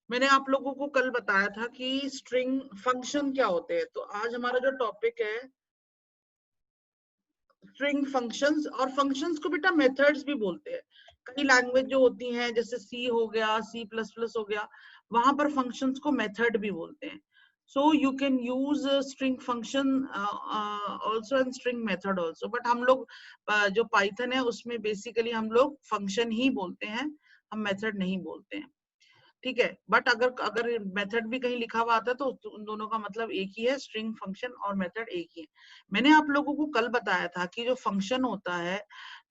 मैंने आप लोगों को कल बताया था कि स्ट्रिंग फंक्शन क्या होते हैं, तो आज हमारा जो टॉपिक है स्ट्रिंग फंक्शंस। और फंक्शंस को बेटा मेथड्स भी बोलते हैं। कई लैंग्वेज जो होती हैं जैसे सी हो गया, सी प्लस प्लस हो गया, वहां पर फंक्शंस को मेथड भी बोलते हैं। So you can use string function also and string method also, but हम लोग जो पाइथन है उसमें बेसिकली हम लोग फंक्शन ही बोलते हैं, हम मेथड नहीं बोलते हैं। ठीक है, बट अगर अगर मेथड भी कहीं लिखा हुआ आता है तो उन दोनों का मतलब एक ही है, स्ट्रिंग फंक्शन और मेथड एक ही है। मैंने आप लोगों को कल बताया था कि जो फंक्शन होता है,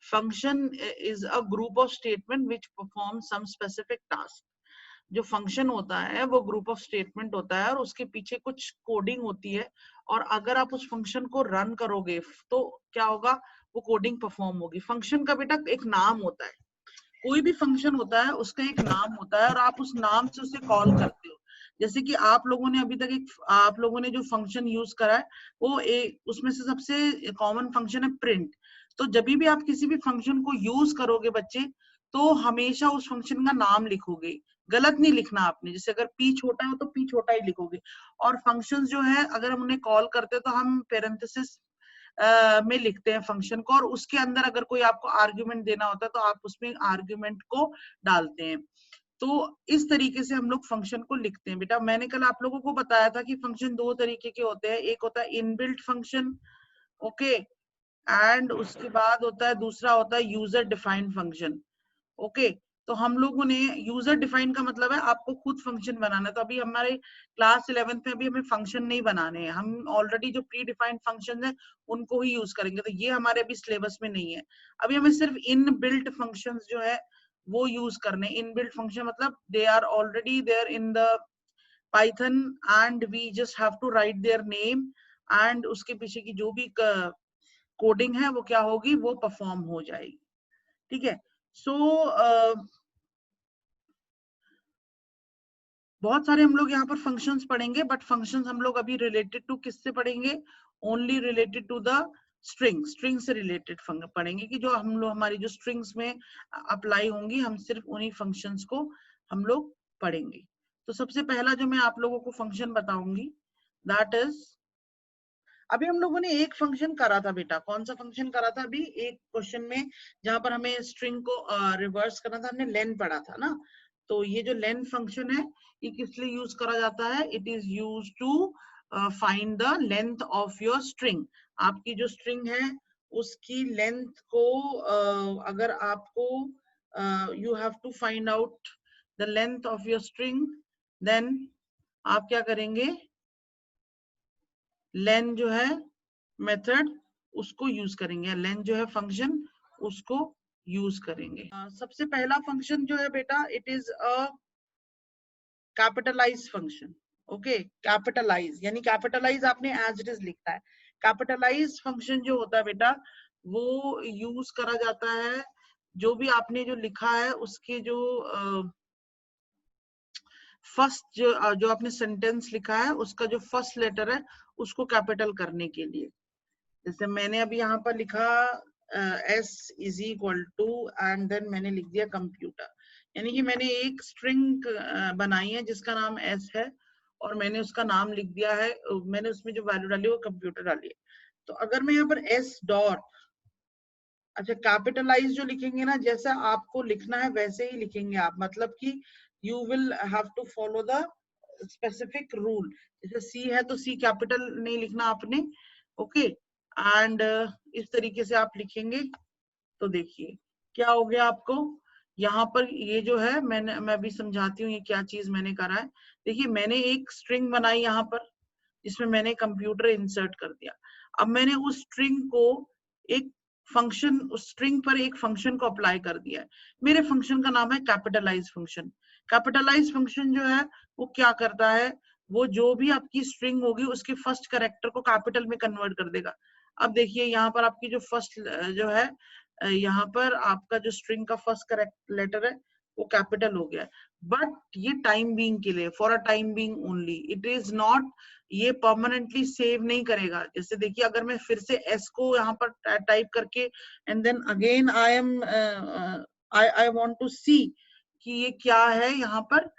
function is a group of statement which perform some specific task. जो फंक्शन होता है वो ग्रुप ऑफ स्टेटमेंट होता है और उसके पीछे कुछ कोडिंग होती है, और अगर आप उस फंक्शन को रन करोगे तो क्या होगा, वो कोडिंग परफॉर्म होगी। फंक्शन का बेटा एक नाम होता है, कोई भी फंक्शन होता है उसका एक नाम होता है और आप उस नाम से उसे कॉल करते हो। जैसे कि आप लोगों ने अभी तक आप लोगों ने जो फंक्शन यूज करा है वो उसमें से सबसे कॉमन फंक्शन है प्रिंट। तो जब भी आप किसी भी फंक्शन को यूज करोगे बच्चे, तो हमेशा उस फंक्शन का नाम लिखोगे, गलत नहीं लिखना आपने। जैसे अगर पी छोटा है तो पी छोटा ही लिखोगे। और फंक्शंस जो है अगर हम उन्हें कॉल करते हैं तो हम पेरेंथेसिस में लिखते हैं फंक्शन को, और उसके अंदर अगर कोई आपको आर्ग्यूमेंट देना होता है तो आप उसमें आर्ग्यूमेंट को डालते हैं। तो इस तरीके से हम लोग फंक्शन को लिखते हैं। बेटा मैंने कल आप लोगों को बताया था कि फंक्शन दो तरीके के होते हैं, एक होता है इनबिल्ट फंक्शन, ओके, एंड उसके बाद होता है दूसरा होता है यूजर डिफाइंड फंक्शन। ओके, तो हम लोगों ने यूजर डिफाइन का मतलब है आपको खुद फंक्शन बनाना है। तो अभी हमारे क्लास 11th में अभी हमें फंक्शन नहीं बनाने हैं, हम ऑलरेडी जो प्री डिफाइंड फंक्शन है उनको ही यूज करेंगे, तो ये हमारे अभी सिलेबस में नहीं है। अभी हमें सिर्फ इन बिल्ट फंक्शन जो है वो यूज करने। इन बिल्ट फंक्शन मतलब they are already there in the Python and we just have to write their name, एंड उसके पीछे की जो भी कोडिंग है वो क्या होगी, वो परफॉर्म हो जाएगी। ठीक है, सो बहुत सारे हम लोग यहाँ पर फंक्शंस पढ़ेंगे, बट फंक्शंस हम लोग अभी रिलेटेड टू किससे पढ़ेंगे, only related to the string. String से रिलेटेड पढ़ेंगे कि जो हम लोग हमारी जो स्ट्रिंग्स में अप्लाई होंगी, हम सिर्फ उन्हीं फंक्शंस को हम लोग पढ़ेंगे। तो सबसे पहला जो मैं आप लोगों को फंक्शन बताऊंगी दैट इज, अभी हम लोगों ने एक फंक्शन करा था बेटा। कौन सा फंक्शन करा था अभी एक क्वेश्चन में, जहां पर हमें स्ट्रिंग को रिवर्स करना था, हमने लेन पढ़ा था ना। तो ये जो लेन फंक्शन है ये किस लिए यूज करा जाता है, it is use to find the length of your string. आपकी जो स्ट्रिंग है उसकी लेंथ को अगर आपको you have to find out the length of your string, then आप क्या करेंगे, लेन जो है मेथड उसको यूज करेंगे, लेन जो है फंक्शन उसको यूज करेंगे। सबसे पहला फंक्शन जो है बेटा it is a capitalize function. Okay, capitalize यानी कैपिटलाइज आपने एज इट इज लिखता है। कैपिटलाइज फंक्शन जो होता है बेटा वो यूज करा जाता है, जो भी आपने जो लिखा है उसके जो फर्स्ट जो आपने सेंटेंस लिखा है उसका जो फर्स्ट लेटर है उसको कैपिटल करने के लिए। जैसे मैंने अभी यहाँ पर लिखा S is equal to and then मैंने लिख दिया कंप्यूटर, यानी कि मैंने एक स्ट्रिंग बनाई है जिसका नाम S है और मैंने उसका नाम लिख दिया है, मैंने उसमें जो वैल्यू डाली वो कंप्यूटर डाली है। तो अगर मैं यहाँ पर S डॉट, अच्छा कैपिटलाइज जो लिखेंगे ना, जैसा आपको लिखना है वैसे ही लिखेंगे आप, मतलब कि you will have to follow the specific rule. जैसे सी है तो सी कैपिटल नहीं लिखना आपने, ओके, एंड इस तरीके से आप लिखेंगे। तो देखिए क्या हो गया आपको यहाँ पर, ये जो है मैं अभी समझाती हूँ ये क्या चीज मैंने करा है। देखिए मैंने एक स्ट्रिंग बनाई यहाँ पर जिसमें मैंने कंप्यूटर इंसर्ट कर दिया। अब मैंने उस स्ट्रिंग को एक फंक्शन, उस स्ट्रिंग पर एक फंक्शन को अप्लाई कर दिया है। मेरे फंक्शन का नाम है कैपिटलाइज फंक्शन। कैपिटलाइज फंक्शन जो है वो क्या करता है, वो जो भी आपकी स्ट्रिंग होगी उसके फर्स्ट कैरेक्टर को कैपिटल में कन्वर्ट कर देगा। अब देखिए यहाँ पर आपकी जो फर्स्ट जो है, यहाँ पर आपका जो स्ट्रिंग का फर्स्ट करेक्ट लेटर है वो कैपिटल हो गया है, बट ये टाइम बीइंग के लिए, for a time being only, it is not, ये परमानेंटली सेव नहीं करेगा। जैसे देखिए अगर मैं फिर से एस को यहाँ पर टाइप करके and then again I want to see कि ये क्या है यहाँ पर,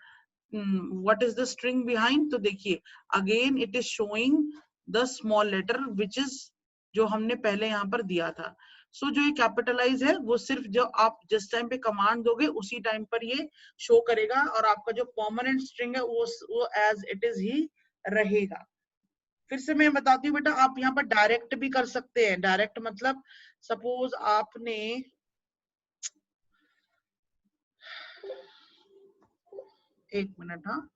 what is the string behind, तो देखिए again it is showing the small letter which is जो हमने पहले यहाँ पर दिया था. सो जो ये कैपिटलाइज है वो सिर्फ जो आप जिस टाइम पे कमांड दोगे उसी टाइम पर ये शो करेगा, और आपका जो परमानेंट स्ट्रिंग है वो एज इट इज ही रहेगा. फिर से मैं बताती हूँ बेटा, आप यहाँ पर डायरेक्ट भी कर सकते हैं. डायरेक्ट मतलब सपोज आपने एक मिनट, हाँ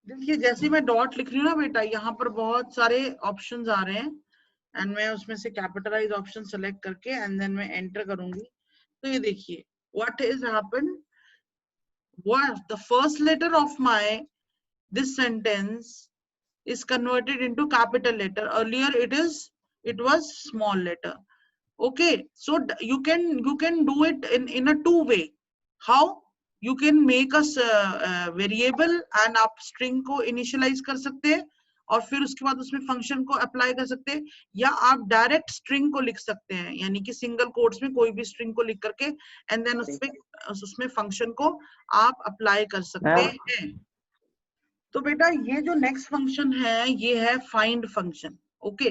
देखिए जैसे मैं डॉट लिख रही हूँ ना बेटा, यहाँ पर बहुत सारे ऑप्शंस आ रहे हैं एंड मैं उसमें से कैपिटलाइज ऑप्शन सेलेक्ट करके एंड देन मैं एंटर करूंगी. तो ये देखिए what is happen, what the first letter of my this sentence is converted into capital letter. Earlier it was small letter. Okay, so you can do it in a two way. How? You can make a variable and आप string को initialize कर सकते हैं और फिर उसके बाद उसमें फंक्शन को अप्लाई कर सकते हैं, या आप डायरेक्ट स्ट्रिंग को लिख सकते हैं, यानी कि सिंगल कोट्स में कोई भी स्ट्रिंग को लिख करके एंड देन उसमें फंक्शन को आप अप्लाई कर सकते हैं. तो बेटा ये जो नेक्स्ट फंक्शन है ये है find function. Okay,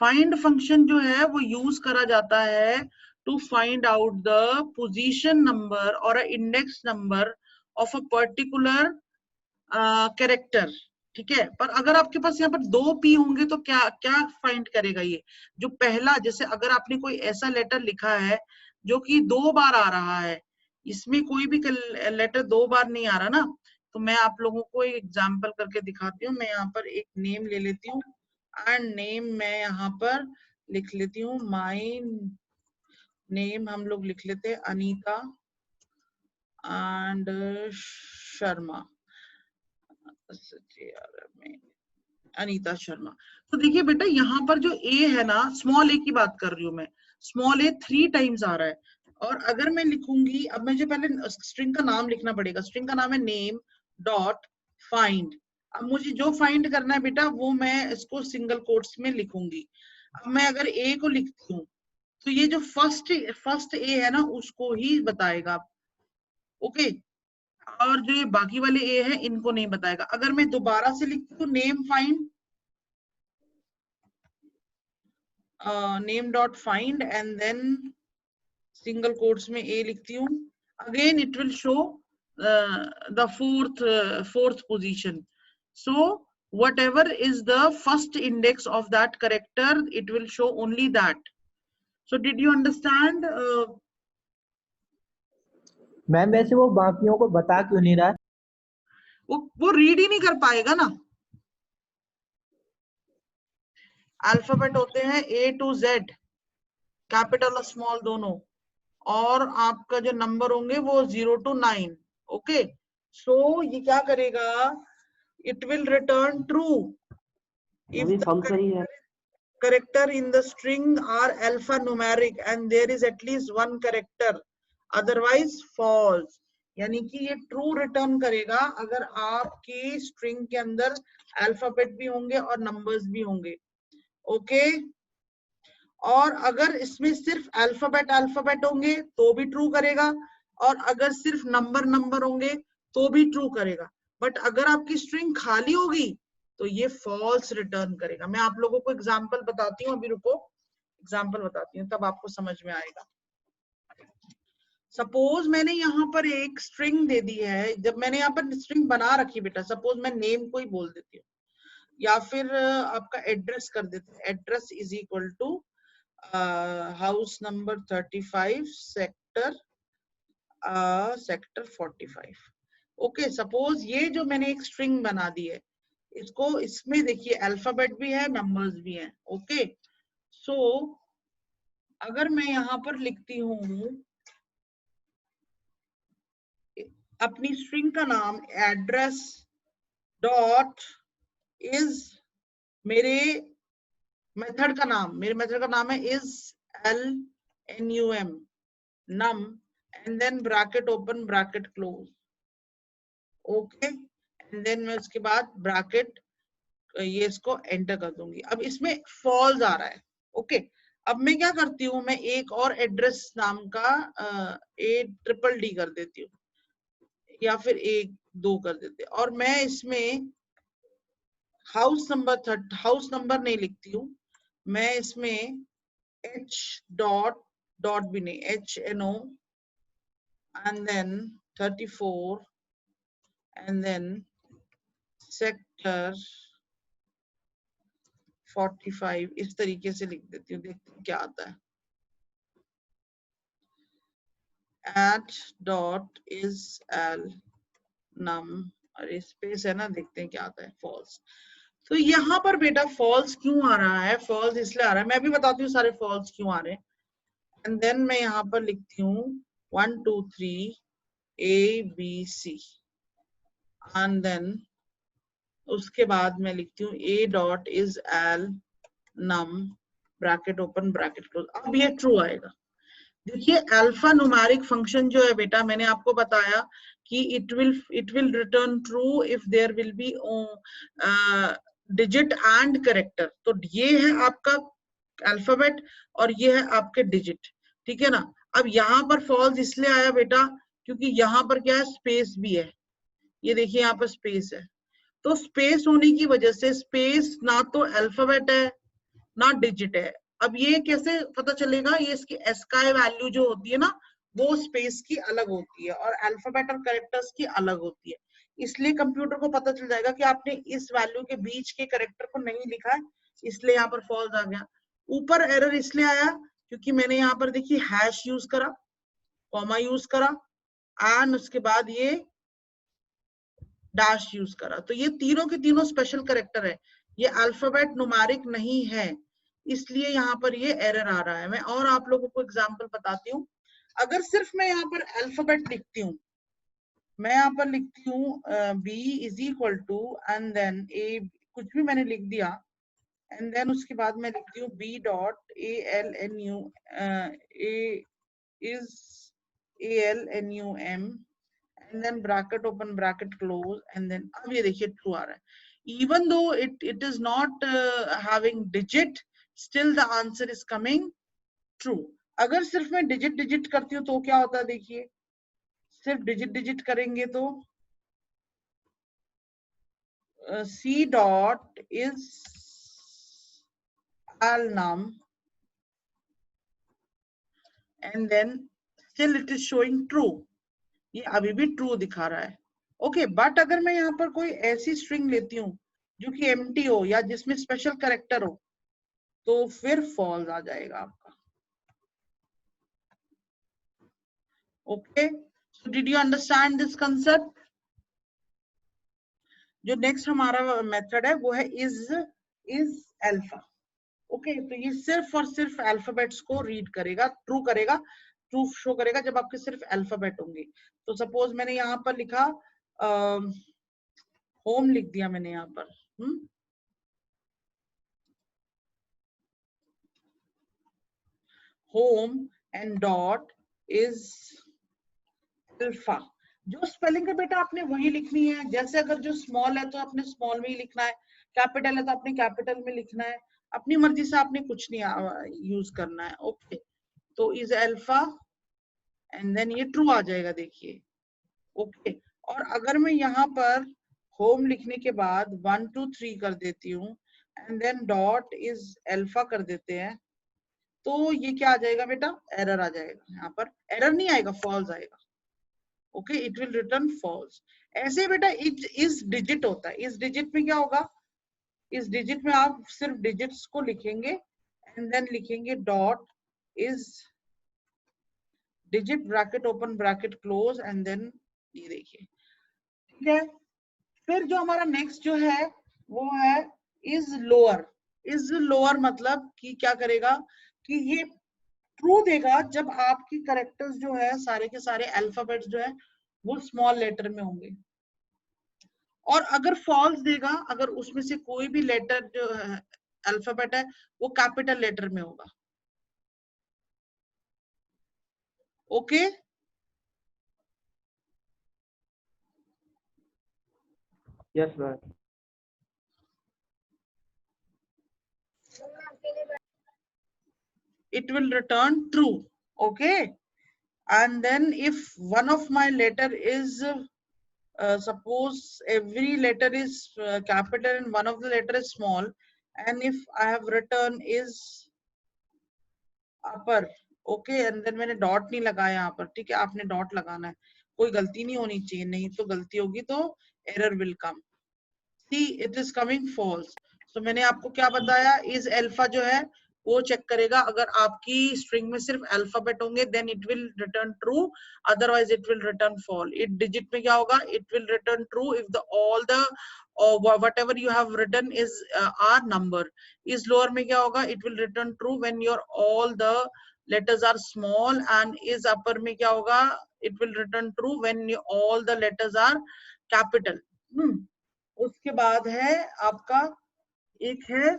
find function जो है वो यूज करा जाता है to find out the position number और a index number of a particular character. ठीक है, पर अगर आपके पास यहाँ पर 2 p होंगे तो क्या क्या फाइंड करेगा ये, जो पहला, जैसे अगर आपने कोई ऐसा लेटर लिखा है जो कि 2 बार आ रहा है, इसमें कोई भी लेटर 2 बार नहीं आ रहा ना, तो मैं आप लोगों को एक एग्जांपल करके दिखाती हूँ. मैं यहाँ पर एक नेम ले लेती हूँ एंड नेम मैं यहाँ पर लिख लेती हूँ, माई नेम हम लोग लिख लेते हैं अनीता एंड शर्मा, अनीता शर्मा. तो देखिए बेटा यहाँ पर जो ए है ना, स्मॉल ए की बात कर रही हूँ मैं, स्मॉल ए 3 टाइम्स आ रहा है. और अगर मैं लिखूंगी, अब मुझे पहले स्ट्रिंग का नाम लिखना पड़ेगा. स्ट्रिंग का नाम है नेम डॉट फाइंड. अब मुझे जो फाइंड करना है बेटा वो मैं इसको सिंगल कोट्स में लिखूंगी. अब मैं अगर ए को लिखती हूँ तो ये जो फर्स्ट ए है ना उसको ही बताएगा. ओके, और जो ये बाकी वाले ए है इनको नहीं बताएगा. अगर मैं दोबारा से लिखती हूँ name find, name dot find and then single quotes में ए लिखती हूँ, again it will show the fourth position. So whatever is the first index of that character, it will show only that. So did you understand? Ma'am वैसे वो बाकियों को बता क्यों नहीं रहा है? वो रीड ही नहीं कर पाएगा ना. अल्फाबेट होते हैं A to Z, कैपिटल और स्मॉल दोनों, और आपका जो नंबर होंगे वो 0 to 9. ओके, सो ये क्या करेगा, it will return true if the character in the string are alphanumeric and there is at least one character, otherwise false. यानी कि ये ट्रू रिटर्न करेगा अगर आपकी स्ट्रिंग के अंदर अल्फाबेट भी होंगे और नंबर्स भी होंगे. ओके, और अगर इसमें सिर्फ अल्फाबेट होंगे तो भी ट्रू करेगा, और अगर सिर्फ नंबर होंगे तो भी ट्रू करेगा. बट अगर आपकी स्ट्रिंग खाली होगी तो ये फॉल्स रिटर्न करेगा. मैं आप लोगों को एग्जांपल बताती हूँ, अभी रुको, एग्जांपल बताती हूँ तब आपको समझ में आएगा. सपोज मैंने यहाँ पर एक स्ट्रिंग दे दी है, जब मैंने यहाँ पर स्ट्रिंग बना रखी बेटा, सपोज मैं नेम को ही बोल देती हूँ या फिर आपका एड्रेस कर देते हैं, address is equal to house number 35 sector 45. Okay, suppose ये जो मैंने एक स्ट्रिंग बना दी है, इसको इसमें देखिए अल्फाबेट भी है नंबर्स भी हैं. ओके, सो अगर मैं यहाँ पर लिखती हूँ अपनी स्ट्रिंग का नाम एड्रेस डॉट इज मेरे मेथड का नाम, मेरे मेथड का नाम है is LNUM num and then bracket open bracket close, okay, and then मैं उसके बाद ब्रैकेट ये इसको एंटर कर दूंगी। अब इसमें फॉल्स आ रहा है, ओके। अब मैं क्या करती हूँ, मैं एक और एड्रेस नाम का ADDD कर देती हूँ, या फिर 1 2 कर देते, और मैं इसमें हाउस नंबर नहीं लिखती हूँ, मैं इसमें H डॉट डॉट भी नहीं, HNO and then 34 and then sector 45 इस तरीके से लिख देती हूँ, देखते हैं क्या आता है। at dot is al num, अरे स्पेस है ना, देखते हैं क्या आता है, फॉल्स। तो यहाँ पर बेटा फॉल्स क्यों आ रहा है, फॉल्स इसलिए आ रहा है, मैं भी बताती हूँ सारे फॉल्स क्यों आ रहे हैं। एंड देन मैं यहाँ पर लिखती हूँ 1 2 3 ABC, एंड देन उसके बाद मैं लिखती हूँ A dot is L num bracket open bracket close. अब ये ट्रू आएगा। देखिए अल्फा न्यूमेरिक फंक्शन जो है बेटा, मैंने आपको बताया कि it will return true if there will be digit and character. तो ये है आपका अल्फाबेट और ये है आपके डिजिट, ठीक है ना। अब यहाँ पर फॉल्स इसलिए आया बेटा क्योंकि यहाँ पर क्या है, स्पेस भी है, ये देखिए यहाँ पर स्पेस है। तो स्पेस होने की वजह से, स्पेस ना तो अल्फाबेट है ना डिजिट है। अब ये कैसे पता चलेगा, ये इसकी एस्काई वैल्यू जो होती है ना, वो स्पेस की अलग होती है और अल्फाबेट और कैरेक्टर्स की अलग होती है। इसलिए कंप्यूटर को पता चल जाएगा कि आपने इस वैल्यू के बीच के कैरेक्टर को नहीं लिखा है, इसलिए यहाँ पर फॉल्स आ गया। ऊपर एरर इसलिए आया क्योंकि मैंने यहाँ पर देखिए हैश यूज करा, कॉमा यूज करा, एंड उसके बाद ये डैश यूज करा। तो ये तीनों के तीनों स्पेशल कैरेक्टर है, ये अल्फाबेट न्यूमेरिक नहीं है, इसलिए यहाँ पर ये एरर आ रहा है। मैं और आप लोगों को एग्जांपल बताती हूँ। अगर सिर्फ मैं यहाँ पर अल्फाबेट लिखती हूँ, मैं यहाँ पर लिखती हूँ B is equal to and then A, कुछ भी मैंने लिख दिया, एंड देन उसके बाद मैं लिखती हूँ B dot ALNU A is ALNUM and then bracket open bracket close, and then अब ये देखिए ट्रू आ रहा है। even though it is not having digit, still the answer is coming true। अगर सिर्फ मैं डिजिट करती हूँ तो क्या होता है, देखिए सिर्फ डिजिट करेंगे तो C dot is al num and then still it is showing true, ये अभी भी ट्रू दिखा रहा है, ओके। बट अगर मैं यहाँ पर कोई ऐसी स्ट्रिंग लेती हूँ जो कि एम्प्टी हो या जिसमें स्पेशल कैरेक्टर हो, तो फिर फॉल्स आ जाएगा आपका, okay. So did you understand this concept? जो नेक्स्ट हमारा मेथड है वो है इज अल्फा, ओके। तो ये सिर्फ और सिर्फ अल्फाबेट्स को रीड करेगा, ट्रू करेगा, ट्रू शो करेगा जब आपके सिर्फ अल्फाबेट होंगे। तो सपोज मैंने यहाँ पर लिखा होम लिख दिया मैंने यहाँ पर, home and dot is alpha. जो स्पेलिंग है बेटा आपने वही लिखनी है, जैसे अगर जो स्मॉल है तो आपने स्मॉल में ही लिखना है, कैपिटल है तो आपने कैपिटल में लिखना है, अपनी मर्जी से आपने कुछ नहीं यूज करना है, ओके। तो इज अल्फा एंड देन ये ट्रू आ जाएगा, देखिए, ओके। और अगर मैं यहाँ पर होम लिखने के बाद 1 2 3 कर देती हूँ and then dot is alpha कर देते हैं, तो ये क्या आ जाएगा बेटा, एरर आ जाएगा। यहाँ पर एरर नहीं आएगा, फॉल्स आएगा, okay. It will return false. ऐसे बेटा इस डिजिट होता है, इस डिजिट में क्या होगा, इस डिजिट में आप सिर्फ डिजिट्स को लिखेंगे एंड देन लिखेंगे dot is digit bracket open bracket close, and then ये देखिए, ठीक है। फिर जो हमारा नेक्स्ट जो है वो है इज लोअर। इज लोअर मतलब कि क्या करेगा कि ये ट्रू देगा जब आपकी कैरेक्टर्स जो है सारे के सारे अल्फाबेट्स जो है वो स्मॉल लेटर में होंगे, और अगर फॉल्स देगा अगर उसमें से कोई भी लेटर जो अल्फाबेट है वो कैपिटल लेटर में होगा, okay. Yes, sir. It will return true. Okay. And then if one of my letter is suppose every letter is capital and one of the letter is small, and if I have written is upper, okay, and then मैंने dot नहीं लगाया यहाँ पर, ठीक है, आपने dot लगाना है, कोई गलती नहीं होनी चाहिए, नहीं तो गलती होगी तो error will come. See it is coming false. तो मैंने आपको क्या बताया, इज अल्फा जो है वो चेक करेगा, अगर आपकी स्ट्रिंग में सिर्फ अल्फाबेट होंगे then it will return true, otherwise it will return fall. It digit में क्या होगा, it will return true if the all the whatever you have written is are number. is lower में क्या होगा, it will return true when your all the letters are small. and is upper में क्या होगा, it will return true when all the letters are capital. उसके बाद है आपका, एक है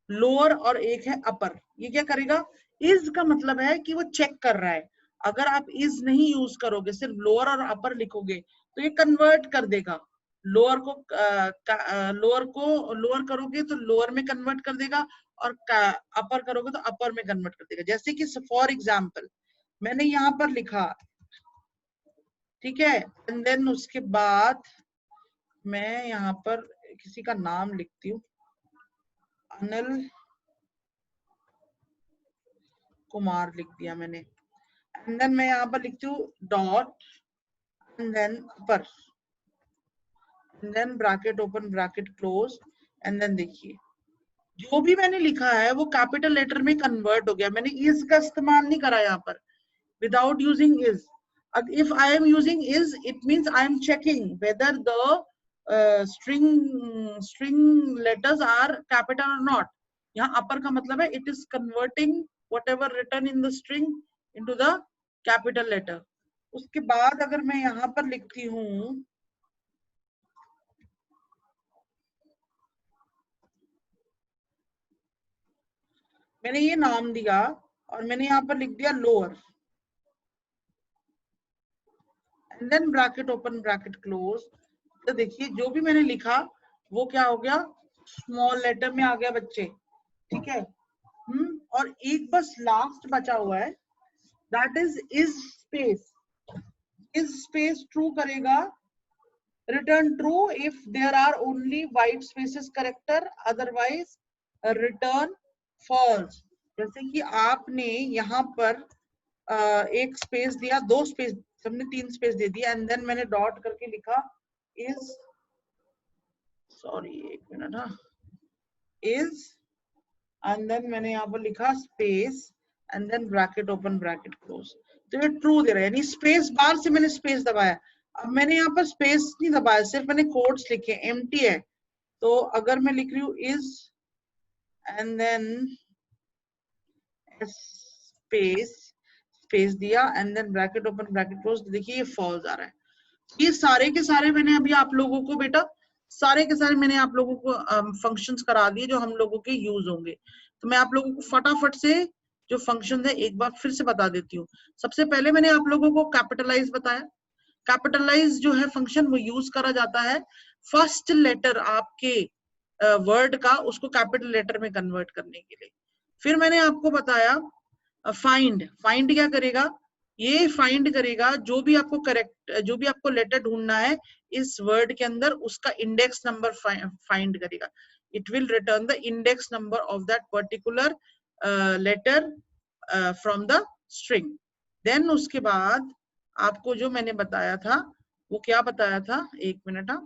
लोअर और एक है अपर. ये क्या करेगा, इज का मतलब है कि वो चेक कर रहा है. अगर आप इज नहीं यूज करोगे, सिर्फ लोअर और अपर लिखोगे, तो ये कन्वर्ट कर देगा. लोअर को लोअर करोगे तो लोअर में कन्वर्ट कर देगा, और अपर करोगे तो अपर में कन्वर्ट कर देगा. जैसे कि फॉर एग्जाम्पल मैंने यहाँ पर लिखा, ठीक है, एंड देन उसके बाद मैं यहाँ पर किसी का नाम लिखती हूँ, अनिल कुमार लिख दिया मैंने, एंड देन मैं यहाँ पर लिखती हूँ dot and then upper, and then bracket open bracket close, and then देखिए जो भी मैंने लिखा है वो कैपिटल लेटर में कन्वर्ट हो गया. मैंने इज का इस्तेमाल नहीं करा यहाँ पर, without using is. if I am using is, it means I am checking whether the string letters are capital or not. यहाँ upper का मतलब है it is converting whatever written in the string into the capital letter. उसके बाद अगर मैं यहाँ पर लिखती हूँ, मैंने ये नाम दिया और मैंने यहाँ पर लिख दिया lower, and then bracket open bracket close, तो देखिए जो भी मैंने लिखा वो क्या हो गया, स्मॉल लेटर में आ गया बच्चे, ठीक है. और एक बस लास्ट बचा हुआ है, that is space. Is space true करेगा, return true if there are only white spaces character, otherwise return false. जैसे कि आपने यहाँ पर एक स्पेस दिया, दो स्पेस, सबने 3 स्पेस दे दिया, एंड देन मैंने डॉट करके लिखा इज, सॉरी एक मिनट, हाँ, इज, एंड देन मैंने यहाँ पर लिखा space and then bracket open bracket close, तो ये ट्रू दे रहा है. यानी स्पेस बार से मैंने स्पेस दबाया. अब मैंने यहाँ पर स्पेस नहीं दबाया, सिर्फ मैंने कोट्स लिखे, एम्प्टी है. तो अगर मैं लिख रही हूँ इज एंड देन स्पेस दिया and then bracket open bracket close, देखिए ये फॉल्स आ रहा है. ये सारे के सारे मैंने अभी आप लोगों को, बेटा सारे के सारे मैंने आप लोगों को फंक्शंस करा दिए जो हम लोगों के यूज होंगे. तो मैं आप लोगों को फटाफट से जो फंक्शन है एक बार फिर से बता देती हूँ. सबसे पहले मैंने आप लोगों को कैपिटलाइज बताया. कैपिटलाइज जो है फंक्शन वो यूज करा जाता है फर्स्ट लेटर आपके वर्ड का, उसको कैपिटल लेटर में कन्वर्ट करने के लिए. फिर मैंने आपको बताया फाइंड. फाइंड क्या करेगा, ये फाइंड करेगा जो भी आपको करेक्ट, जो भी आपको लेटर ढूंढना है इस वर्ड के अंदर, उसका इंडेक्स नंबर फाइंड करेगा. It will return the index number of that particular letter from the string. Then उसके बाद आपको जो मैंने बताया था वो क्या बताया था, एक मिनट, हाँ,